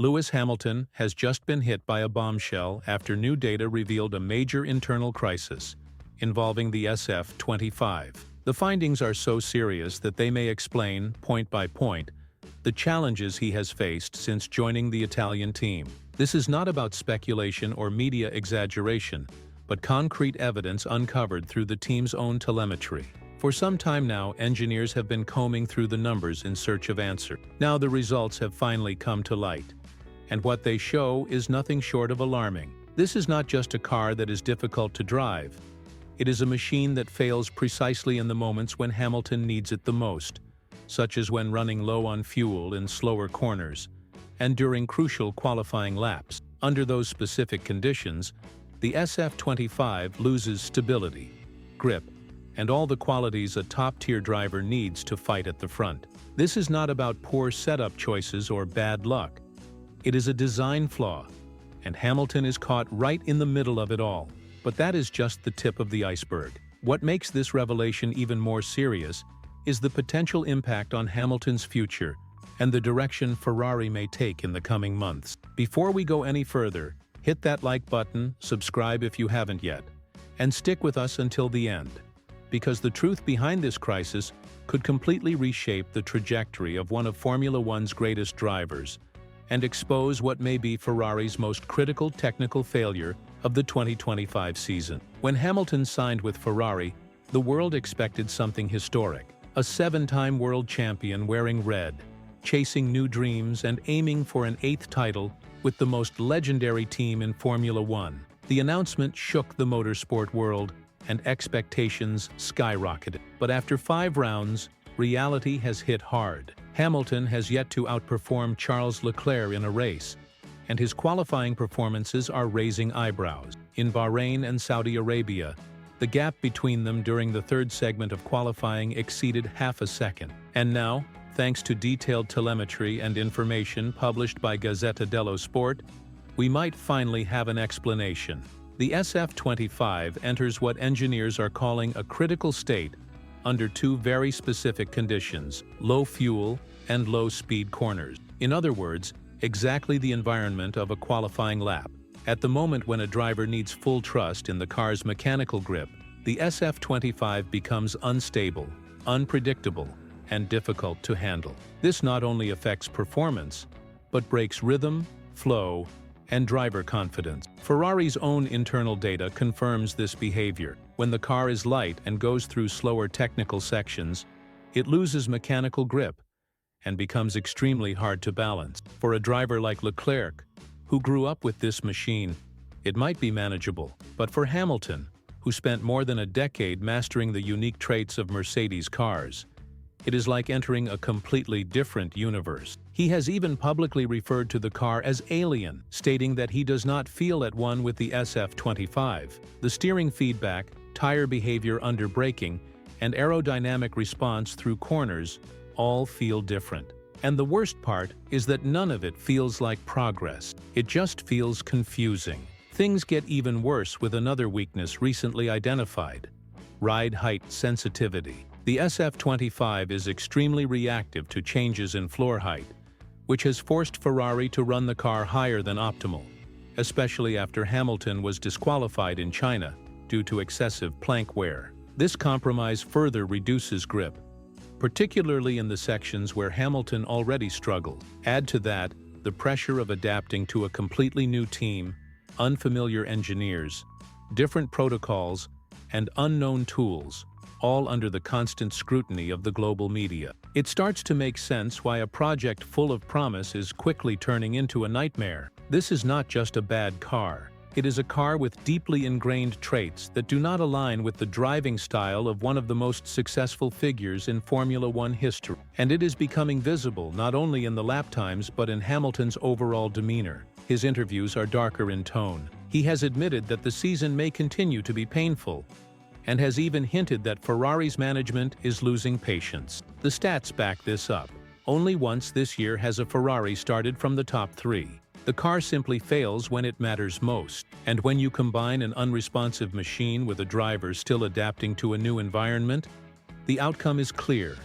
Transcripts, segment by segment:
Lewis Hamilton has just been hit by a bombshell after new data revealed a major internal crisis involving the SF25. The findings are so serious that they may explain, point by point, the challenges he has faced since joining the Italian team. This is not about speculation or media exaggeration, but concrete evidence uncovered through the team's own telemetry. For some time now, engineers have been combing through the numbers in search of answers. Now the results have finally come to light, and what they show is nothing short of alarming. This is not just a car that is difficult to drive. It is a machine that fails precisely in the moments when Hamilton needs it the most, such as when running low on fuel in slower corners, and during crucial qualifying laps. Under those specific conditions, the SF25 loses stability, grip, and all the qualities a top-tier driver needs to fight at the front. This is not about poor setup choices or bad luck. It is a design flaw, and Hamilton is caught right in the middle of it all. But that is just the tip of the iceberg. What makes this revelation even more serious is the potential impact on Hamilton's future and the direction Ferrari may take in the coming months. Before we go any further, hit that like button, subscribe if you haven't yet, and stick with us until the end, because the truth behind this crisis could completely reshape the trajectory of one of Formula One's greatest drivers and expose what may be Ferrari's most critical technical failure of the 2025 season. When Hamilton signed with Ferrari, the world expected something historic. A 7-time world champion wearing red, chasing new dreams and aiming for an 8th title with the most legendary team in Formula One. The announcement shook the motorsport world, and expectations skyrocketed. But after 5 rounds, reality has hit hard. Hamilton has yet to outperform Charles Leclerc in a race, and his qualifying performances are raising eyebrows. In Bahrain and Saudi Arabia, the gap between them during the 3rd segment of qualifying exceeded half a second. And now, thanks to detailed telemetry and information published by Gazzetta dello Sport, we might finally have an explanation. The SF25 enters what engineers are calling a critical state under 2 very specific conditions: low fuel and low speed corners. In other words, exactly the environment of a qualifying lap. At the moment when a driver needs full trust in the car's mechanical grip, the SF25 becomes unstable, unpredictable, and difficult to handle. This not only affects performance, but breaks rhythm, flow, and driver confidence. Ferrari's own internal data confirms this behavior. When the car is light and goes through slower technical sections, it loses mechanical grip and becomes extremely hard to balance. For a driver like Leclerc, who grew up with this machine, it might be manageable. But for Hamilton, who spent more than a decade mastering the unique traits of Mercedes cars, it is like entering a completely different universe. He has even publicly referred to the car as alien, stating that he does not feel at one with the SF25. The steering feedback, tire behavior under braking, and aerodynamic response through corners all feel different. And the worst part is that none of it feels like progress. It just feels confusing. Things get even worse with another weakness recently identified: ride height sensitivity. The SF25 is extremely reactive to changes in floor height, which has forced Ferrari to run the car higher than optimal, especially after Hamilton was disqualified in China due to excessive plank wear. This compromise further reduces grip, particularly in the sections where Hamilton already struggled. Add to that the pressure of adapting to a completely new team, unfamiliar engineers, different protocols, and unknown tools, all under the constant scrutiny of the global media. It starts to make sense why a project full of promise is quickly turning into a nightmare. This is not just a bad car. It is a car with deeply ingrained traits that do not align with the driving style of one of the most successful figures in Formula One history. And it is becoming visible not only in the lap times but in Hamilton's overall demeanor. His interviews are darker in tone. He has admitted that the season may continue to be painful, and has even hinted that Ferrari's management is losing patience. The stats back this up. Only once this year has a Ferrari started from the top 3. The car simply fails when it matters most. And when you combine an unresponsive machine with a driver still adapting to a new environment, the outcome is clear: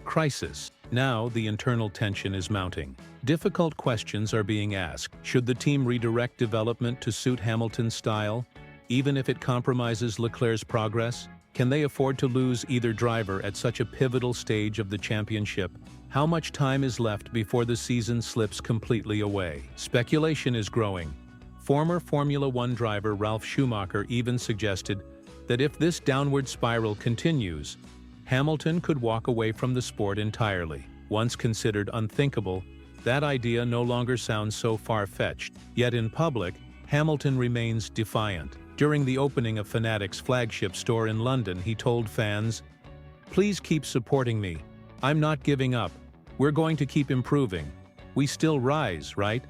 crisis. Now, the internal tension is mounting. Difficult questions are being asked. Should the team redirect development to suit Hamilton's style, even if it compromises Leclerc's progress? Can they afford to lose either driver at such a pivotal stage of the championship? How much time is left before the season slips completely away? Speculation is growing. Former Formula One driver Ralf Schumacher even suggested that if this downward spiral continues, Hamilton could walk away from the sport entirely. Once considered unthinkable, that idea no longer sounds so far-fetched. Yet in public, Hamilton remains defiant. During the opening of Fanatics' flagship store in London, he told fans, "Please keep supporting me. I'm not giving up. We're going to keep improving. We still rise, right?"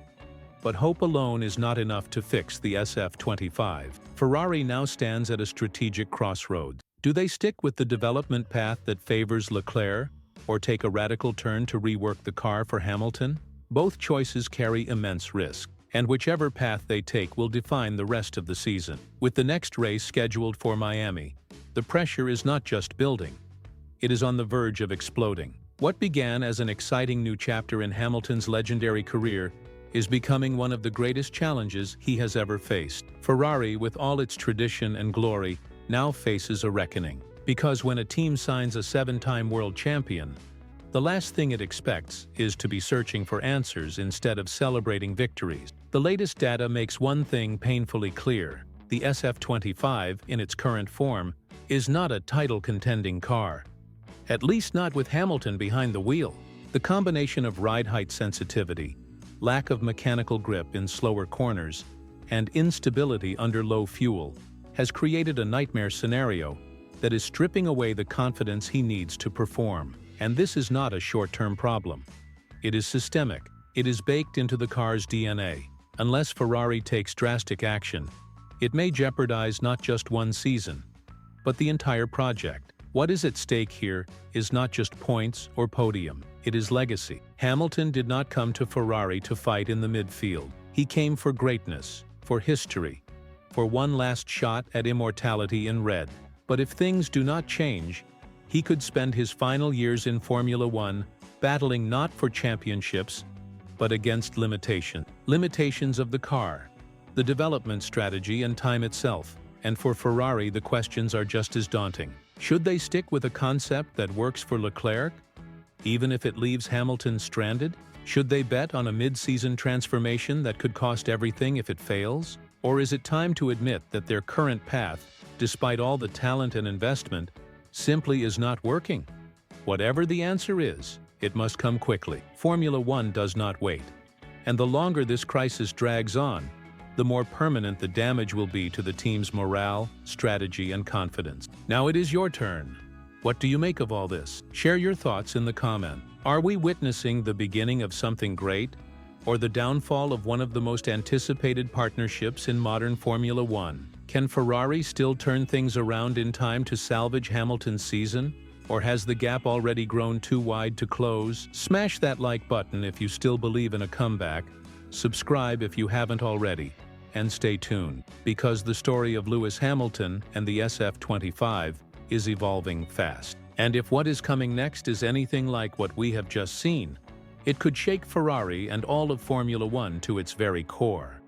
But hope alone is not enough to fix the SF25. Ferrari now stands at a strategic crossroads. Do they stick with the development path that favors Leclerc, or take a radical turn to rework the car for Hamilton? Both choices carry immense risk, and whichever path they take will define the rest of the season. With the next race scheduled for Miami, the pressure is not just building. It is on the verge of exploding. What began as an exciting new chapter in Hamilton's legendary career is becoming one of the greatest challenges he has ever faced. Ferrari, with all its tradition and glory, now faces a reckoning. Because when a team signs a 7-time world champion, the last thing it expects is to be searching for answers instead of celebrating victories. The latest data makes one thing painfully clear: the SF25, in its current form, is not a title-contending car. At least not with Hamilton behind the wheel. The combination of ride height sensitivity, lack of mechanical grip in slower corners, and instability under low fuel has created a nightmare scenario that is stripping away the confidence he needs to perform. And this is not a short-term problem. It is systemic. It is baked into the car's DNA. Unless Ferrari takes drastic action, it may jeopardize not just one season, but the entire project. What is at stake here is not just points or podium. It is legacy. Hamilton did not come to Ferrari to fight in the midfield. He came for greatness, for history, for one last shot at immortality in red. But if things do not change, he could spend his final years in Formula One battling not for championships, but against limitations of the car, the development strategy, and time itself. And for Ferrari, the questions are just as daunting. Should they stick with a concept that works for Leclerc, even if it leaves Hamilton stranded? Should they bet on a mid-season transformation that could cost everything if it fails? Or is it time to admit that their current path, despite all the talent and investment, simply is not working? Whatever the answer is, it must come quickly. Formula One does not wait. And the longer this crisis drags on, the more permanent the damage will be to the team's morale, strategy, and confidence. Now it is your turn. What do you make of all this? Share your thoughts in the comment. Are we witnessing the beginning of something great, or the downfall of one of the most anticipated partnerships in modern Formula One? Can Ferrari still turn things around in time to salvage Hamilton's season? Or has the gap already grown too wide to close? Smash that like button if you still believe in a comeback, subscribe if you haven't already, and stay tuned, because the story of Lewis Hamilton and the SF25 is evolving fast. And if what is coming next is anything like what we have just seen, it could shake Ferrari and all of Formula One to its very core.